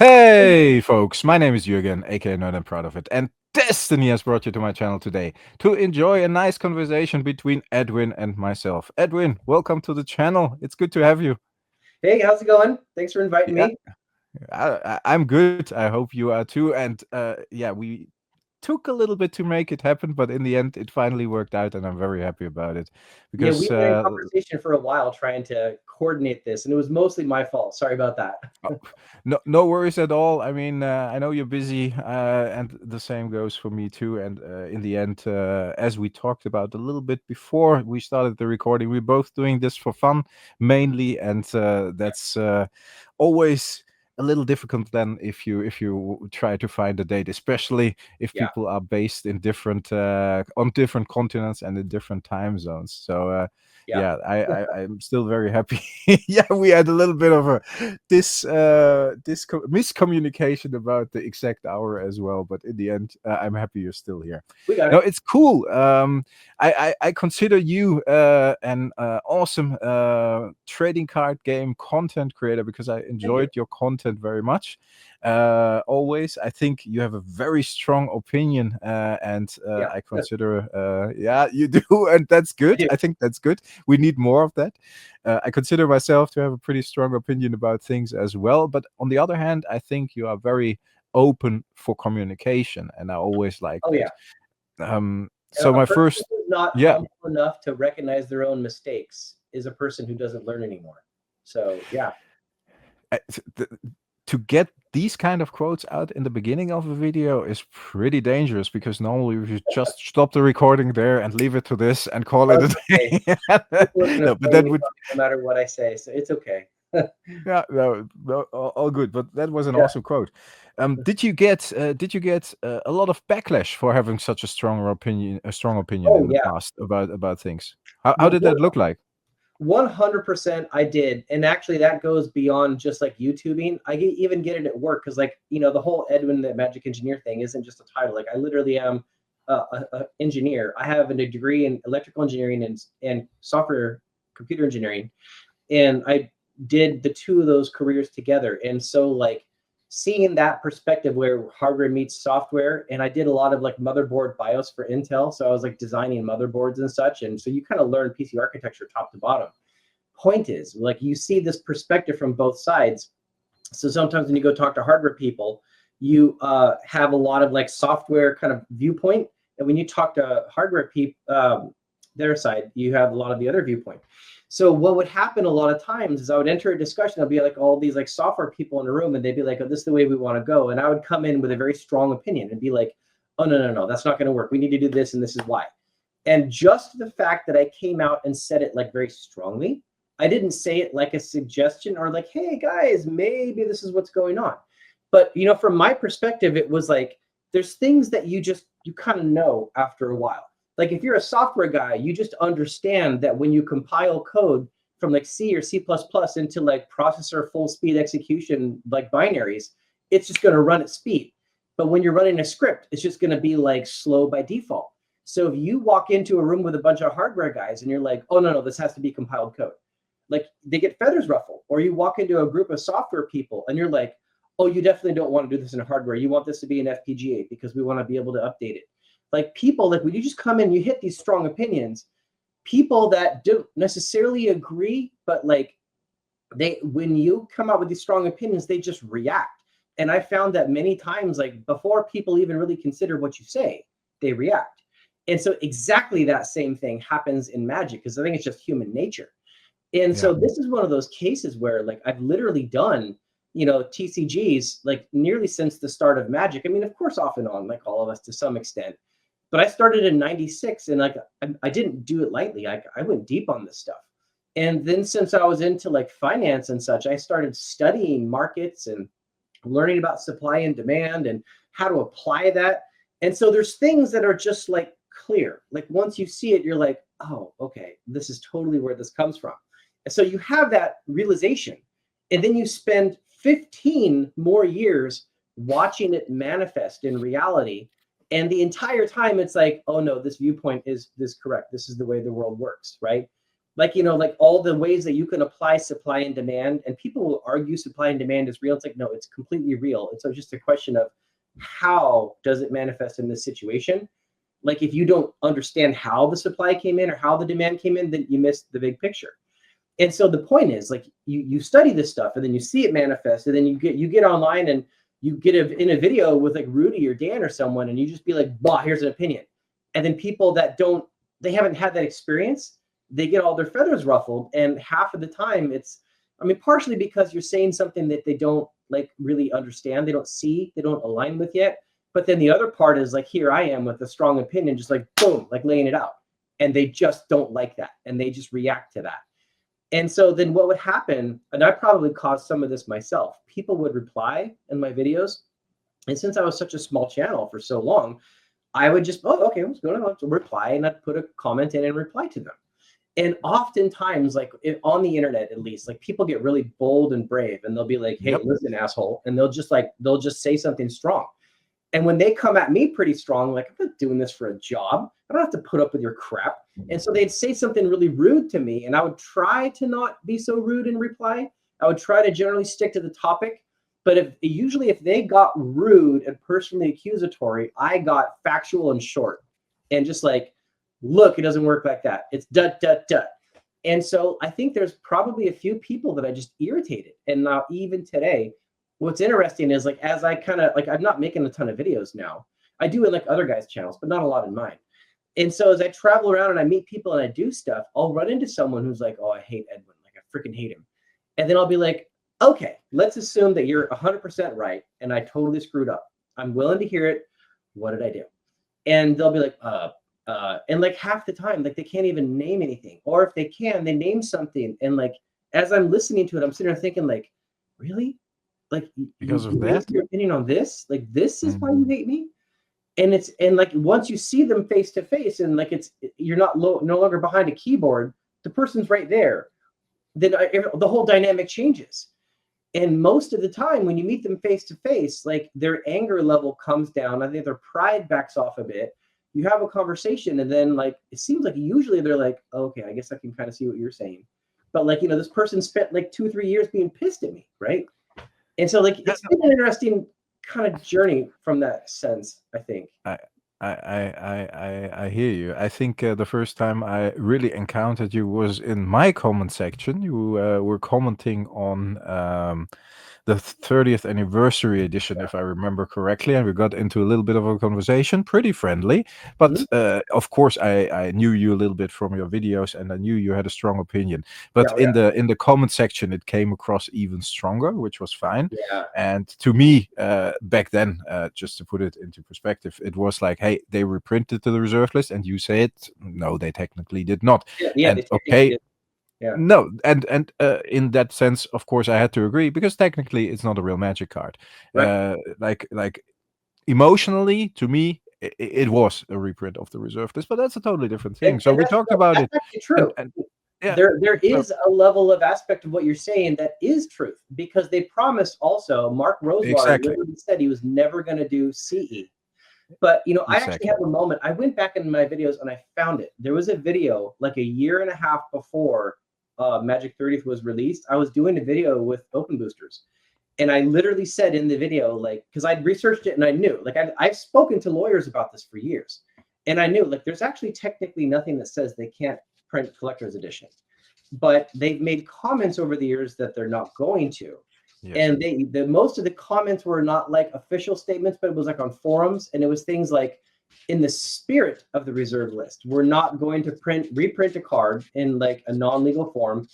Hey folks, my name is Jürgen, aka Nerd and Proud of It, and Destiny has brought you to my channel today to enjoy a nice conversation between Edwin and myself. Edwin, welcome to the channel. It's good to have you. Hey, how's it going? Thanks for inviting Yeah, me. I'm good. I hope you are too. And yeah, we took a little bit to make it happen, but in the end, it finally worked out, and I'm very happy about it Yeah, because we've been in conversation for a while trying to coordinate this, and it was mostly my fault. Sorry about that. Oh, no worries at all. I mean, I know you're busy, and the same goes for me too. And in the end, as we talked about a little bit before we started the recording, we're both doing this for fun mainly, and that's always a little difficult than if you try to find a date, especially if Yeah. people are based in different on different continents and in different time zones. So. Yeah. Yeah, I'm still very happy. Yeah, we had a little bit of a miscommunication about the exact hour as well, but in the end, I'm happy you're still here. We got No, it. it's cool. I consider you an awesome trading card game content creator because I Thank you. enjoyed your content very much. Always, I think you have a very strong opinion, and Yeah, I consider, yeah, you do, and that's I good. do. I think that's good. We need more of that. I consider myself to have a pretty strong opinion about things as well. But on the other hand, I think you are very open for communication, and I always like Oh, that. yeah. So A my person first, who's not yeah, humble enough to recognize their own mistakes is a person who doesn't learn anymore. So, yeah. I- th- to get these kind of quotes out in the beginning of a video is pretty dangerous because normally we should just stop the recording there and leave it to this and call it a Okay. day. People are going to No, but flame that me would, no matter what I say, so it's okay. yeah, no, all good. But that was an Yeah. awesome quote. Did you get a lot of backlash for having such a strong opinion Oh, in the yeah. past about things? How did that look like? 100% I did. And actually that goes beyond just like YouTubing. Even get it at work because like, the whole Edwin the Magic Engineer thing isn't just a title. Like I literally am a engineer. I have a degree in electrical engineering and software computer engineering. And I did the two of those careers together. And so like seeing that perspective where hardware meets software, and I did a lot of like motherboard BIOS for Intel. So I was like designing motherboards and such. And so you kind of learn PC architecture top to bottom. Point is, like you see this perspective from both sides. So sometimes when you go talk to hardware people, you have a lot of like software kind of viewpoint. And when you talk to hardware people, their side, you have a lot of the other viewpoint. So what would happen a lot of times is I would enter a discussion. I'll be like all these like software people in a room, and they'd be like, "Oh, this is the way we want to go." And I would come in with a very strong opinion and be like, "Oh no, that's not going to work. We need to do this, and this is why." And just the fact that I came out and said it like very strongly, I didn't say it like a suggestion or like, "Hey guys, maybe this is what's going on." But from my perspective, it was like there's things that you kind of know after a while. Like if you're a software guy, you just understand that when you compile code from like C or C++ into like processor full speed execution like binaries, it's just going to run at speed. But when you're running a script, it's just going to be like slow by default. So if you walk into a room with a bunch of hardware guys and you're like, "Oh no, this has to be compiled code," like they get feathers ruffled. Or you walk into a group of software people and you're like, "Oh, you definitely don't want to do this in hardware. You want this to be an FPGA because we want to be able to update it." Like people, like when you just come in, you hit these strong opinions. People that don't necessarily agree, but like when you come out with these strong opinions, they just react. And I found that many times, like before people even really consider what you say, they react. And so exactly that same thing happens in magic because I think it's just human nature. And Yeah. so this is one of those cases where like I've literally done, TCGs like nearly since the start of Magic. I mean, of course, off and on, like all of us to some extent. But I started in 96 and like I didn't do it lightly. I went deep on this stuff. And then since I was into like finance and such, I started studying markets and learning about supply and demand and how to apply that. And so there's things that are just like clear. Like once you see it, you're like, "Oh, okay, this is totally where this comes from." And so you have that realization. And then you spend 15 more years watching it manifest in reality. And the entire time it's like, "Oh no, this viewpoint is this correct. This is the way the world works," right? Like, you know, like all the ways that you can apply supply and demand, and people will argue supply and demand is real. It's like, no, it's completely real. It's just a question of how does it manifest in this situation? Like, if you don't understand how the supply came in or how the demand came in, then you miss the big picture. And so the point is, like, you study this stuff and then you see it manifest, and then you get online and you get in a video with like Rudy or Dan or someone, and you just be like, bah, here's an opinion. And then people that they haven't had that experience, they get all their feathers ruffled. And half of the time partially because you're saying something that they don't like really understand, they don't see, they don't align with yet. But then the other part is like, here I am with a strong opinion, just like boom, like laying it out. And they just don't like that. And they just react to that. And so then what would happen, and I probably caused some of this myself, people would reply in my videos. And since I was such a small channel for so long, I would just, oh, okay, what's going on? So reply, and I'd put a comment in and reply to them. And oftentimes, like on the internet, at least, like people get really bold and brave, and they'll be like, hey, listen, asshole. And they'll just say something strong. And when they come at me pretty strong, like, I'm not doing this for a job. I don't have to put up with your crap. And so they'd say something really rude to me, and I would try to not be so rude in reply. I would try to generally stick to the topic. But if they got rude and personally accusatory, I got factual and short. And just like, look, it doesn't work like that. It's dut, dut, dut. And so I think there's probably a few people that I just irritated. And now even today, what's interesting is like, as I kind of like, I'm not making a ton of videos now. I do in like other guys' channels, but not a lot in mine. And so as I travel around and I meet people and I do stuff, I'll run into someone who's like, oh, I hate Edwin. Like, I freaking hate him. And then I'll be like, okay, let's assume that you're 100% right and I totally screwed up. I'm willing to hear it. What did I do? And they'll be like, and like half the time, like they can't even name anything. Or if they can, they name something. And like, as I'm listening to it, I'm sitting there thinking like, really? Like, because of that, your opinion on this? Like, this is why you hate me? And like, once you see them face to face and like, you're no longer behind a keyboard, the person's right there, then the whole dynamic changes. And most of the time when you meet them face to face, like their anger level comes down. I think their pride backs off a bit. You have a conversation, and then like, it seems like usually they're like, oh, okay, I guess I can kind of see what you're saying. But like, you know, this person spent like 2-3 years being pissed at me, right? And so like, it's been an interesting kind of journey from that sense, I think. I hear you. I think the first time I really encountered you was in my comment section. You were commenting on the 30th anniversary edition, if I remember correctly, and we got into a little bit of a conversation, pretty friendly. But of course, I knew you a little bit from your videos, and I knew you had a strong opinion. But in the comment section, it came across even stronger, which was fine. Yeah. And to me, back then, just to put it into perspective, it was like, hey, they reprinted the reserve list, and you say it. No, they technically did not. Yeah, and okay. Yeah. No, and in that sense, of course, I had to agree, because technically it's not a real Magic card. Right. Like emotionally, to me, it was a reprint of the reserve list, but that's a totally different thing. So we talked about it. Actually true. And yeah, there is a level of aspect of what you're saying that is truth, because they promised also. Mark Rosewater literally said he was never going to do CE. But, you know, I actually have a moment. I went back in my videos and I found it. There was a video like a year and a half before Magic 30th was released. I was doing a video with open boosters. And I literally said in the video, like, because I'd researched it and I knew, like, I've spoken to lawyers about this for years. And I knew, like, there's actually technically nothing that says they can't print collector's edition. But they've made comments over the years that they're not going to. Yes. And most of the comments were not like official statements, but it was like on forums, and it was things like, in the spirit of the reserve list, we're not going to reprint a card in like a non-legal form,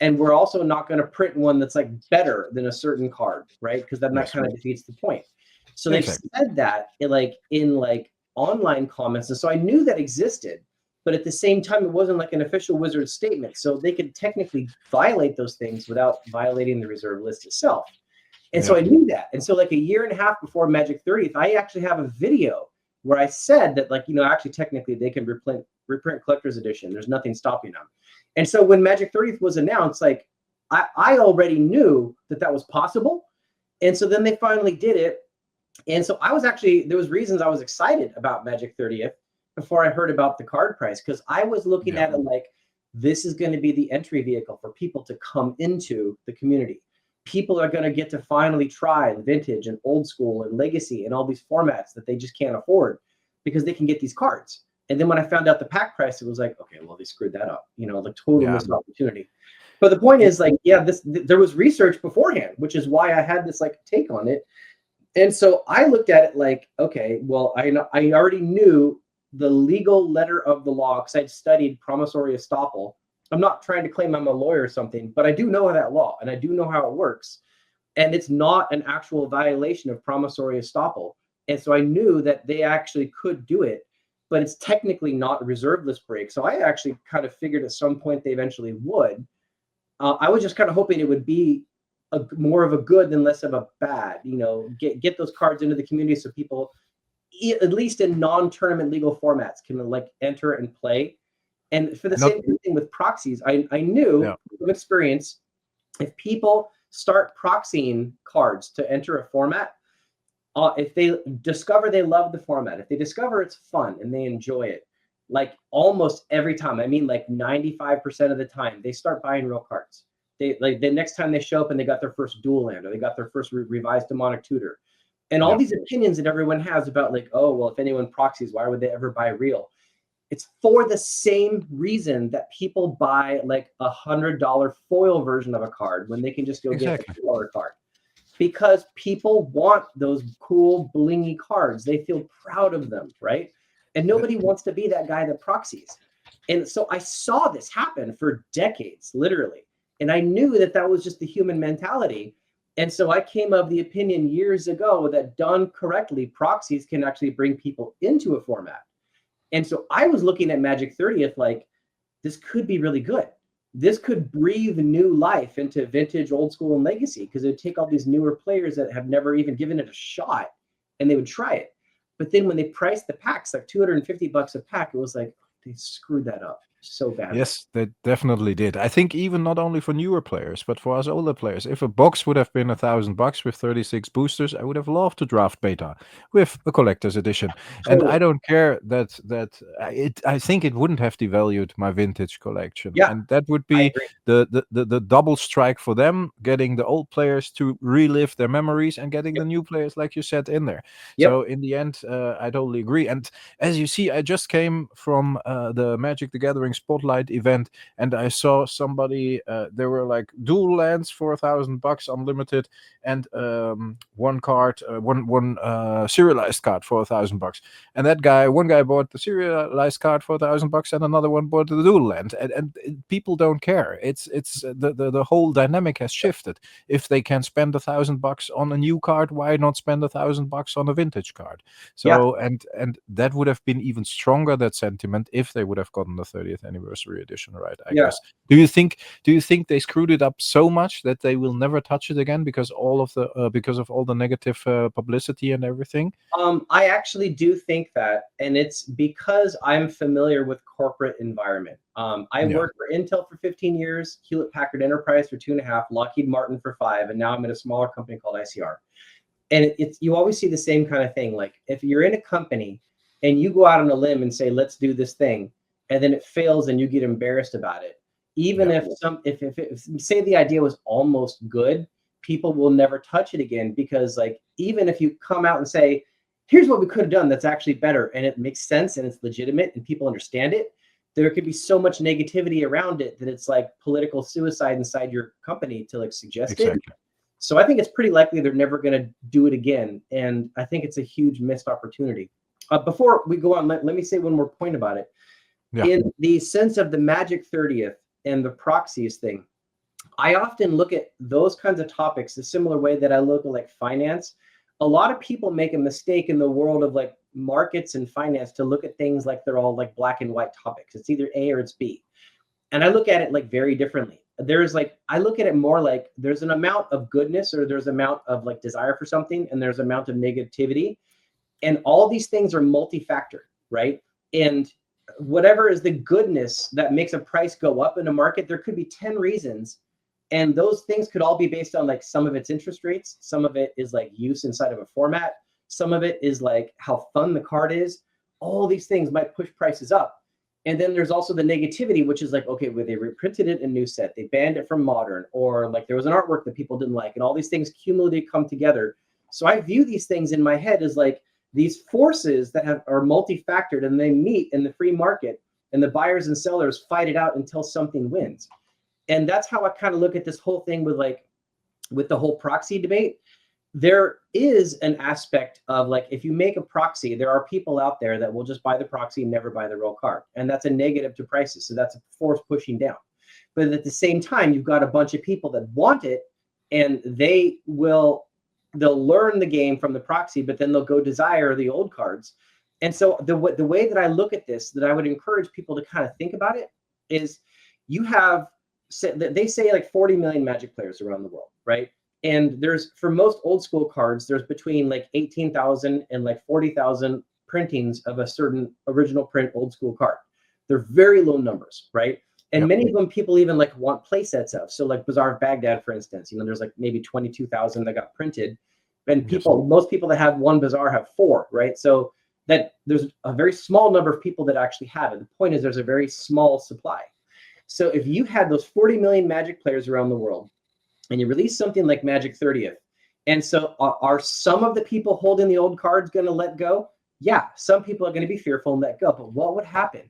and we're also not going to print one that's like better than a certain card, right? Because then that kind of defeats the point. So they've said that in online comments, and so I knew that existed. But at the same time, it wasn't like an official Wizard statement. So they could technically violate those things without violating the reserve list itself. And so I knew that. And so like a year and a half before Magic 30th, I actually have a video where I said that, like, you know, actually technically they can reprint collector's edition. There's nothing stopping them. And so when Magic 30th was announced, like I already knew that was possible. And so then they finally did it. And so there was reasons I was excited about Magic 30th before I heard about the card price, because I was looking at it like, this is going to be the entry vehicle for people to come into the community. People are going to get to finally try vintage and old school and legacy and all these formats that they just can't afford because they can get these cards. And then when I found out the pack price, it was like, okay, well, they screwed that up, you know, the total missed opportunity. But the point is, like, yeah, there was research beforehand, which is why I had this like take on it. And so I looked at it like, okay, well, I already knew the legal letter of the law because I'd studied promissory estoppel. I'm not trying to claim I'm a lawyer or something, but I do know that law and I do know how it works. And it's not an actual violation of promissory estoppel. And so I knew that they actually could do it, but it's technically not a reserve list break. So I actually kind of figured at some point they eventually would. I was just kind of hoping it would be more of a good than less of a bad, you know, get those cards into the community so people, at least in non-tournament legal formats, can like enter and play. And for the same thing with proxies, I knew from experience, if people start proxying cards to enter a format, if they discover they love the format, if they discover it's fun and they enjoy it, like almost every time, I mean like 95% of the time, they start buying real cards. They like the next time they show up and they got their first dual land or they got their first revised demonic tutor. And all these opinions that everyone has about like, oh, well, if anyone proxies, why would they ever buy real? It's for the same reason that people buy like $100 foil version of a card when they can just go get a $2 card. Because people want those cool blingy cards. They feel proud of them, right? And nobody wants to be that guy that proxies. And so I saw this happen for decades, literally. And I knew that that was just the human mentality. And so I came of the opinion years ago that done correctly, proxies can actually bring people into a format. And so I was looking at Magic 30th like, this could be really good. This could breathe new life into vintage, old school, and legacy because it would take all these newer players that have never even given it a shot and they would try it. But then when they priced the packs like $250 a pack, it was like, they screwed that up so bad. Yes, they definitely did. I think even not only for newer players, but for us older players. If a box would have been $1,000 with 36 boosters, I would have loved to draft beta with a collector's edition. Totally. And I don't care that I think it wouldn't have devalued my vintage collection. Yeah, and that would be the double strike for them, getting the old players to relive their memories and getting the new players, like you said, in there. So in the end, I totally agree. And as you see, I just came from the Magic the Gathering Spotlight event, and I saw somebody. There were like dual lands for $1,000 unlimited, and one card, one serialized card for $1,000. And one guy bought the serialized card for $1,000, and another one bought the dual land. And people don't care. It's the whole dynamic has shifted. If they can spend $1,000 on a new card, why not spend $1,000 on a vintage card? So and that would have been even stronger, that sentiment, if they would have gotten the 30th anniversary edition, right? I guess. Do you think they screwed it up so much that they will never touch it again because of all the negative publicity and everything? I actually do think that, and it's because I'm familiar with corporate environment. I worked for Intel for 15 years, Hewlett Packard Enterprise for 2.5, Lockheed Martin for 5, and now I'm in a smaller company called ICR. And you always see the same kind of thing. Like if you're in a company and you go out on a limb and say, let's do this thing, and then it fails and you get embarrassed about it. Even if say the idea was almost good, people will never touch it again, because like, even if you come out and say, here's what we could have done that's actually better, and it makes sense and it's legitimate and people understand it, there could be so much negativity around it that it's like political suicide inside your company to like suggest it. So I think it's pretty likely they're never going to do it again. And I think it's a huge missed opportunity. Before we go on, let me say one more point about it. In the sense of the Magic 30th and the proxies thing, I often look at those kinds of topics the similar way that I look at like finance. A lot of people make a mistake in the world of like markets and finance to look at things like they're all like black and white topics. It's either A or it's B. And I look at it like very differently. I look at it more like there's an amount of goodness, or there's an amount of like desire for something, and there's an amount of negativity. And all these things are multi-factor, right? And whatever is the goodness that makes a price go up in a market, there could be 10 reasons. And those things could all be based on like some of its interest rates. Some of it is like use inside of a format. Some of it is like how fun the card is. All these things might push prices up. And then there's also the negativity, which is like, okay, well, they reprinted it in a new set, they banned it from modern, or like there was an artwork that people didn't like, and all these things cumulatively come together. So I view these things in my head as like these forces that are multifactored, and they meet in the free market, and the buyers and sellers fight it out until something wins. And that's how I kind of look at this whole thing with the whole proxy debate. There is an aspect of like, if you make a proxy, there are people out there that will just buy the proxy and never buy the real card. And that's a negative to prices. So that's a force pushing down. But at the same time, you've got a bunch of people that want it, and they'll learn the game from the proxy, but then they'll go desire the old cards. And so the way that I look at this, that I would encourage people to kind of think about it, is you have, they say like 40 million Magic players around the world, right? And there's, for most old school cards, there's between like 18,000 and like 40,000 printings of a certain original print old school card. They're very low numbers, right? And many of them people even like want play sets of. So like Bazaar of Baghdad, for instance, there's like maybe 22,000 that got printed. And most people that have one Bazaar have 4, right? So that there's a very small number of people that actually have it. The point is there's a very small supply. So if you had those 40 million Magic players around the world, and you release something like Magic 30th, and so are some of the people holding the old cards going to let go? Yeah, some people are going to be fearful and let go. But what would happen?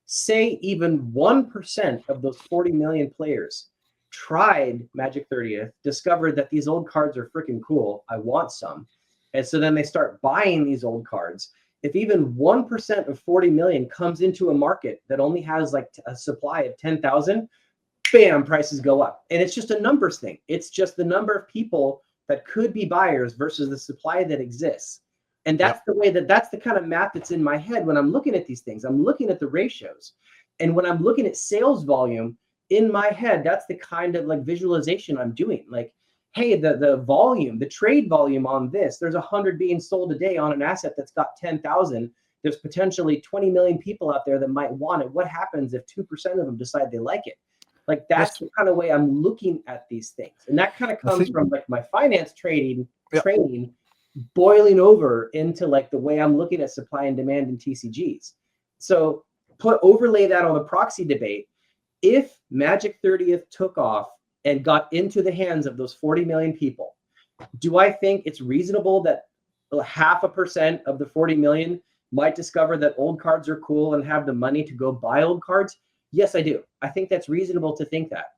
Say even 1% of those 40 million players tried Magic 30th, discovered that these old cards are freaking cool, I want some. And so then they start buying these old cards. If even 1% of 40 million comes into a market that only has like a supply of 10,000, bam, prices go up. And it's just a numbers thing. It's just the number of people that could be buyers versus the supply that exists. And that's the way that's the kind of math that's in my head when I'm looking at these things. I'm looking at the ratios. And when I'm looking at sales volume in my head, that's the kind of like visualization I'm doing. Like, hey, the volume, the trade volume on this, there's 100 being sold a day on an asset that's got 10,000. There's potentially 20 million people out there that might want it. What happens if 2% of them decide they like it? Like that's the kind of way I'm looking at these things. And that kind of comes from like my finance training boiling over into like the way I'm looking at supply and demand in TCGs. So overlay that on the proxy debate. If Magic 30th took off and got into the hands of those 40 million people, do I think it's reasonable that 0.5% of the 40 million might discover that old cards are cool and have the money to go buy old cards? Yes, I do. I think that's reasonable to think that.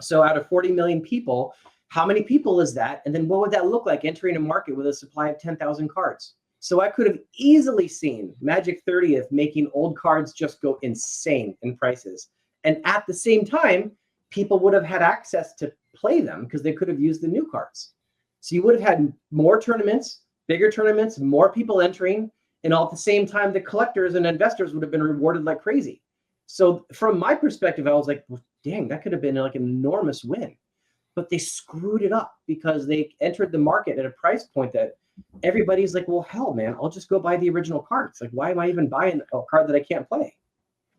So out of 40 million people, how many people is that? And then what would that look like entering a market with a supply of 10,000 cards? So I could have easily seen Magic 30th making old cards just go insane in prices. And at the same time, people would have had access to play them because they could have used the new cards. So you would have had more tournaments, bigger tournaments, more people entering. And all at the same time, the collectors and investors would have been rewarded like crazy. So from my perspective, I was like, well, dang, that could have been like an enormous win. But they screwed it up because they entered the market at a price point that everybody's like, well, hell, man, I'll just go buy the original cards. Like, why am I even buying a card that I can't play?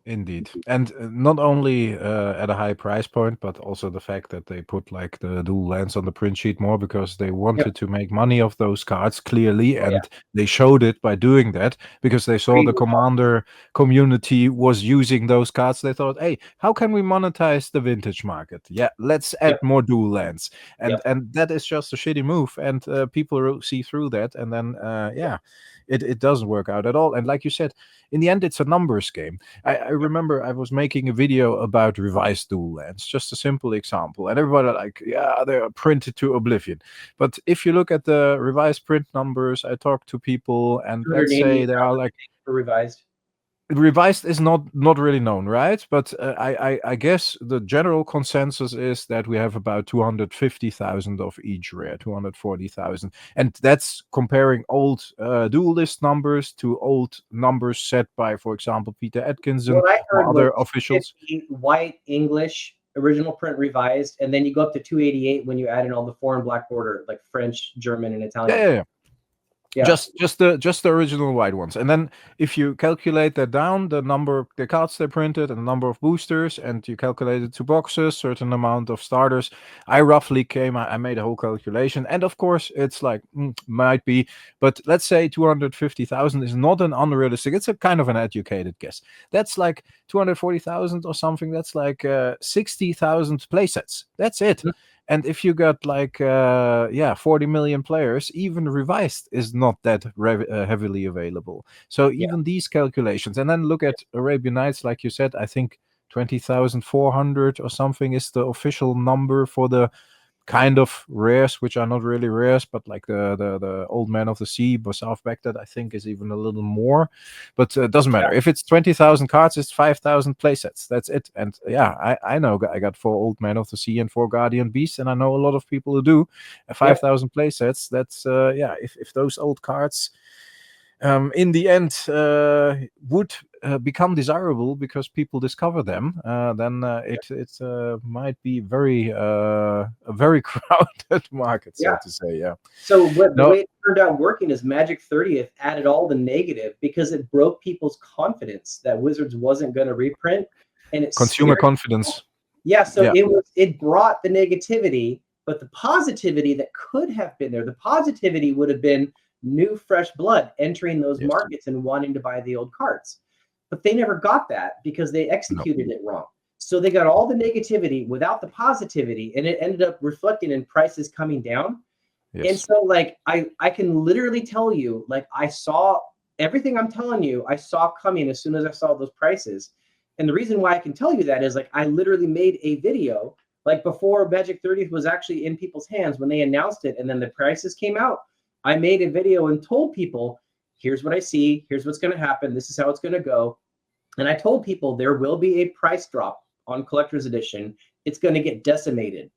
Indeed. And not only at a high price point, but also the fact that they put like the dual lands on the print sheet more because they wanted to make money off those cards clearly. And they showed it by doing that because they saw the Commander community was using those cards. They thought, hey, how can we monetize the vintage market? Yeah, let's add more dual lands. And that is just a shitty move. And people see through that. And then, it doesn't work out at all. And like you said, in the end, it's a numbers game. I remember I was making a video about revised dual lands, just a simple example. And everybody like, yeah, they're printed to oblivion. But if you look at the revised print numbers, I talk to people and let's say they are like... Revised. Revised is not really known, right? But I guess the general consensus is that we have about 250,000 of each rare, 240,000, and that's comparing old dual list numbers to old numbers set by, for example, Peter Atkinson or other officials. White English original print revised, and then you go up to 288 when you add in all the foreign black border like French, German, and Italian. Yeah. Yeah. Just the original white ones, and then if you calculate that down, the number, the cards they printed, and the number of boosters, and you calculate it to boxes, certain amount of starters, I roughly I made a whole calculation, and of course it's like might be, but let's say 250,000 is not an unrealistic. It's a kind of an educated guess. That's like 240,000 or something. That's like 60,000 playsets. That's it. Mhm. And if you got like 40 million players, even revised is not that heavily available. So even these calculations, and then look at Arabian Nights, like you said, I think 20,400 or something is the official number for the kind of rares, which are not really rares, but like the Old Man of the Sea, Basaf Beck, that I think is even a little more. But it doesn't matter. If it's 20,000 cards, it's 5,000 playsets. That's it. And I know I got 4 Old Man of the Sea and 4 Guardian Beasts, and I know a lot of people who do. 5,000 playsets. That's if those old cards in the end would become desirable because people discover them, then it might be a very crowded market, so to say. Yeah. So the way it turned out working is Magic 30th added all the negative because it broke people's confidence that Wizards wasn't going to reprint, and it consumer confidence. Yeah. So it brought the negativity, but the positivity that could have been there, the positivity would have been new fresh blood entering those markets and wanting to buy the old cards. But they never got that because they executed it wrong. So they got all the negativity without the positivity, and it ended up reflecting in prices coming down. And so like I can literally tell you, like I saw everything I'm telling you, I saw coming as soon as I saw those prices. And the reason why I can tell you that is like I literally made a video like before Magic 30th was actually in people's hands when they announced it, and then the prices came out. I made a video and told people, here's what I see, here's what's going to happen, this is how it's going to go. And I told people there will be a price drop on Collector's Edition. It's going to get decimated.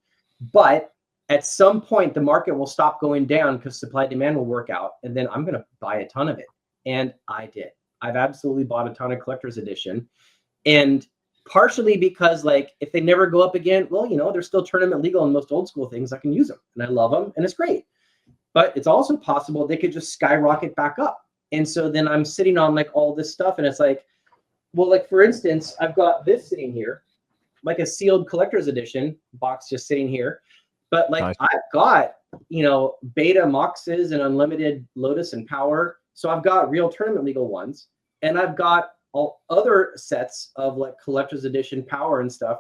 But at some point, the market will stop going down because supply demand will work out. And then I'm going to buy a ton of it. And I did. I've absolutely bought a ton of Collector's Edition. And partially because, like, if they never go up again, well, you know, they're still tournament legal in most old school things. I can use them. And I love them. And it's great. But it's also possible they could just skyrocket back up. And so then I'm sitting on like all this stuff. And it's like, well, like for instance, I've got this sitting here, like a sealed Collector's Edition box just sitting here. But like I've got, you know, beta Moxes and unlimited Lotus and Power. So I've got real tournament legal ones. And I've got all other sets of like Collector's Edition Power and stuff.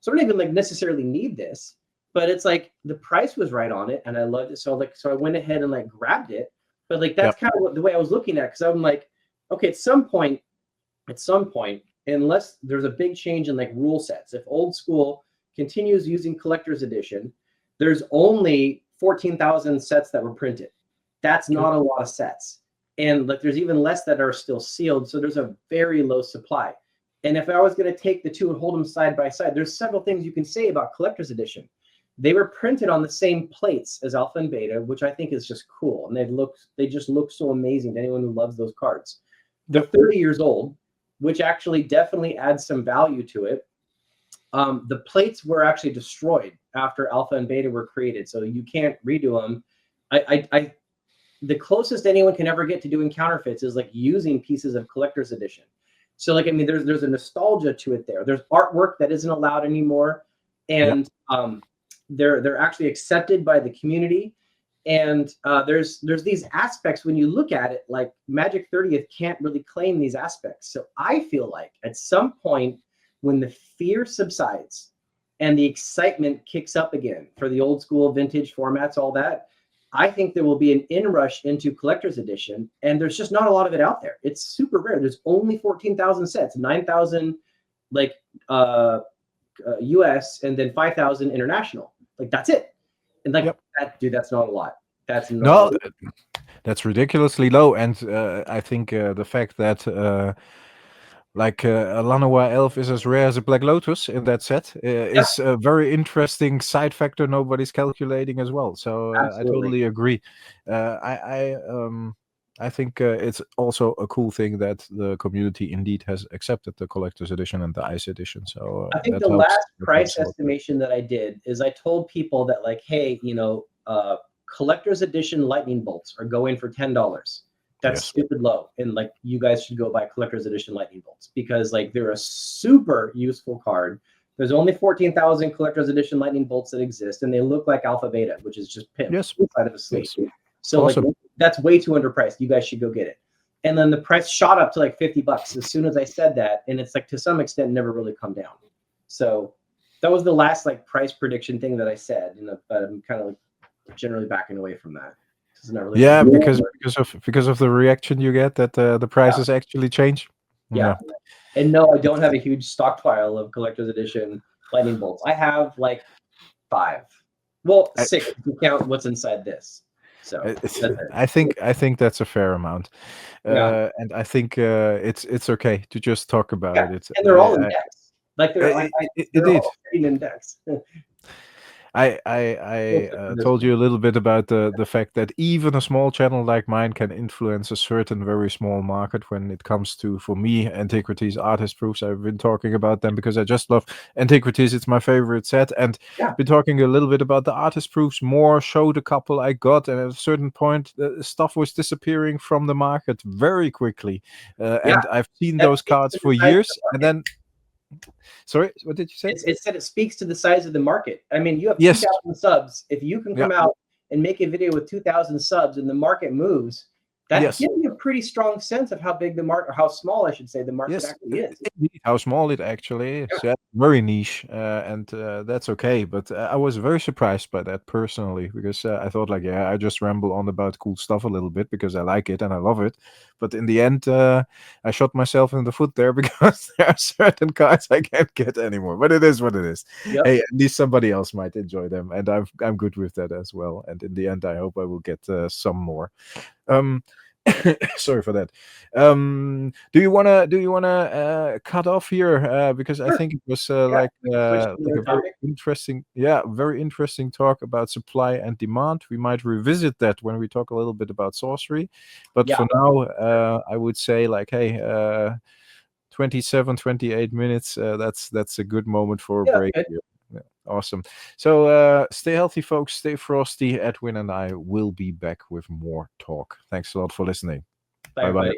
So I don't even like necessarily need this. But it's like the price was right on it, and I loved it. So like, so I went ahead and like grabbed it. But like that's kind of what the way I was looking at, because I'm like, okay, at some point, unless there's a big change in like rule sets, if old school continues using Collector's Edition, there's only 14,000 sets that were printed. That's not a lot of sets, and like there's even less that are still sealed. So there's a very low supply. And if I was going to take the two and hold them side by side, there's several things you can say about Collector's Edition. They were printed on the same plates as Alpha and Beta, which I think is just cool. And they just look so amazing to anyone who loves those cards. They're 30 years old, which actually definitely adds some value to it. The plates were actually destroyed after Alpha and Beta were created, so you can't redo them. The closest anyone can ever get to doing counterfeits is like using pieces of Collector's Edition. So like, I mean, there's a nostalgia to it there. There's artwork that isn't allowed anymore. And they're actually accepted by the community, and there's these aspects when you look at it, like Magic 30th can't really claim these aspects. So I feel like at some point when the fear subsides and the excitement kicks up again for the old school vintage formats, all that, I think there will be an inrush into Collector's Edition, and there's just not a lot of it out there. It's super rare. There's only 14,000 sets, 9,000 like US, and then 5,000 international. Like that's it. And like that, dude, that's not a lot. That's not that's ridiculously low. And I think the fact that like a Lanois elf is as rare as a Black Lotus in that set is a very interesting side factor nobody's calculating as well. So I totally agree. I think it's also a cool thing that the community indeed has accepted the Collector's Edition and the Ice Edition. So I think the last price estimation that I did is I told people that like, hey, you know, collector's edition lightning bolts are going for $10. That's Yes. stupid low, and like you guys should go buy collector's edition lightning bolts because like they're a super useful card. There's only 14,000 collector's edition lightning bolts that exist, and they look like alpha beta, which is just pimp inside of a sleeve. Yes. So Awesome. like that's way too underpriced. You guys should go get it. And then the price shot up to like $50 as soon as I said that, and it's like to some extent never really come down. So that was the last like price prediction thing that I said, but I'm kind of like generally backing away from that. It's not really because of the reaction you get that the prices actually change. Yeah. And no, I don't have a huge stockpile of collector's edition lightning bolts. I have like 5. Well, 6 if you count what's inside this. So I think that's a fair amount, and I think it's okay to just talk about it. And they're all in decks. Like they're all in decks. I told you a little bit about the fact that even a small channel like mine can influence a certain very small market when it comes to, for me, Antiquities artist proofs. I've been talking about them because I just love Antiquities. It's my favorite set, and been talking a little bit about the artist proofs. More showed a couple I got, and at a certain point, stuff was disappearing from the market very quickly. And I've seen those cards for years, and then. Sorry, what did you say? It said it speaks to the size of the market. I mean, you have 2,000 subs. If you can come out and make a video with 2,000 subs and the market moves, that gives you a pretty strong sense of how big the market, or how small, I should say, the market actually is. How small it actually is. Yeah, very niche, and that's okay. But I was very surprised by that personally, because I thought like, I just ramble on about cool stuff a little bit because I like it and I love it. But in the end, I shot myself in the foot there because there are certain cards I can't get anymore. But it is what it is. Hey, at least somebody else might enjoy them, and I'm good with that as well. And in the end, I hope I will get some more. Sorry for that. Do you wanna cut off here? Because I think it was like a very interesting talk about supply and demand. We might revisit that when we talk a little bit about sorcery. But for now, I would say like, hey, 27, 28 minutes. That's a good moment for a break here. Awesome. So stay healthy, folks. Stay frosty. Edwin and I will be back with more talk. Thanks a lot for listening. Bye.